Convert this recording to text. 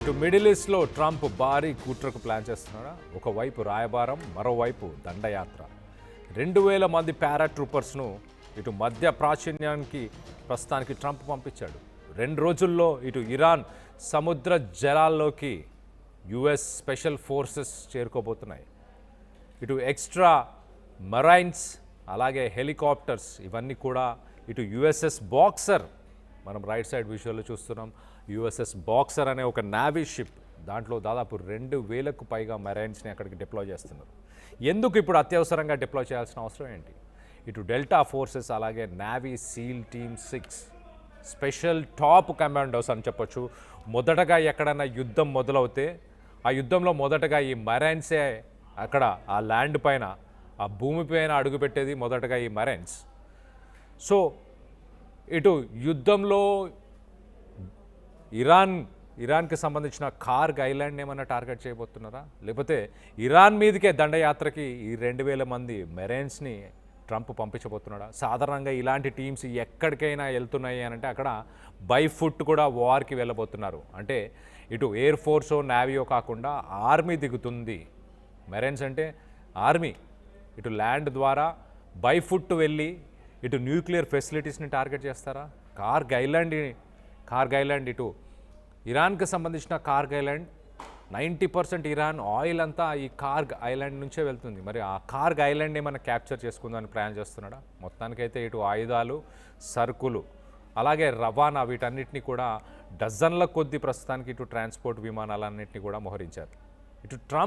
ఇటు మిడిల్ ఈస్ట్లో ట్రంప్ భారీ కుట్రకు ప్లాన్ చేస్తున్నాడా? ఒకవైపు రాయబారం, మరోవైపు దండయాత్ర. 2000 మంది పారాట్రూపర్స్ను ఇటు మధ్య ప్రాచుర్యానికి ప్రస్తుతానికి ట్రంప్ పంపించాడు. 2 రోజుల్లో ఇటు ఇరాన్ సముద్ర జలాల్లోకి యుఎస్ స్పెషల్ ఫోర్సెస్ చేరుకోబోతున్నాయి. ఇటు ఎక్స్ట్రా మరైన్స్ అలాగే హెలికాప్టర్స్ ఇవన్నీ కూడా ఇటు యుఎస్ఎస్ బాక్సర్, మనం రైట్ సైడ్ విజువల్లో చూస్తున్నాం. యుఎస్ఎస్ బాక్సర్ అనే ఒక నావీ షిప్, దాంట్లో దాదాపు 2000కు పైగా మెరైన్స్ని అక్కడికి డిప్లాయ్ చేస్తున్నారు. ఎందుకు ఇప్పుడు అత్యవసరంగా డిప్లాయ్ చేయాల్సిన అవసరం ఏంటి? ఇటు డెల్టా ఫోర్సెస్ అలాగే navy seal team 6 special top commandos అని చెప్పొచ్చు. మొదటగా ఎక్కడన్నా యుద్ధం మొదలవుతే ఆ యుద్ధంలో మొదటగా ఈ మెరైన్సే అక్కడ ఆ ల్యాండ్ పైన, ఆ భూమిపైన అడుగుపెట్టేది మొదటగా ఈ మెరైన్స్. సో ఇటు యుద్ధంలో ఇరాన్కి సంబంధించిన కార్గ్ ఐలాండ్ ఏమన్నా టార్గెట్ చేయబోతున్నారా? లేకపోతే ఇరాన్ మీదకే దండయాత్రకి ఈ 2000 మంది మెరైన్స్ని ట్రంప్ పంపించబోతున్నాడా? సాధారణంగా ఇలాంటి టీమ్స్ ఎక్కడికైనా వెళ్తున్నాయి అని అంటే అక్కడ బై ఫుట్ కూడా వార్కి వెళ్ళబోతున్నారు. అంటే ఇటు ఎయిర్ ఫోర్సో నేవీయో కాకుండా ఆర్మీ దిగుతుంది. మెరైన్స్ అంటే ఆర్మీ ఇటు ల్యాండ్ ద్వారా బై ఫుట్ వెళ్ళి ఇటు న్యూక్లియర్ ఫెసిలిటీస్ని టార్గెట్ చేస్తారా? కార్గ్ ఐలాండ్ ఇటు ఇరాన్కి సంబంధించిన కార్గ్ ఐలాండ్ 90% ఇరాన్ ఆయిల్ అంతా ఈ కార్గ్ ఐలాండ్ నుంచే వెళ్తుంది. మరి ఆ కార్గ్ ఐలాండ్ ఏమైనా క్యాప్చర్ చేసుకుందామని ప్లాన్ చేస్తున్నాడా? మొత్తానికైతే ఇటు ఆయుధాలు, సరుకులు అలాగే రవాణా వీటన్నిటిని కూడా డజన్ల కొద్దీ ప్రస్తుతానికి ఇటు ట్రాన్స్పోర్ట్ విమానాలన్నింటినీ కూడా మోహరించారు. ఇటు ట్రంప్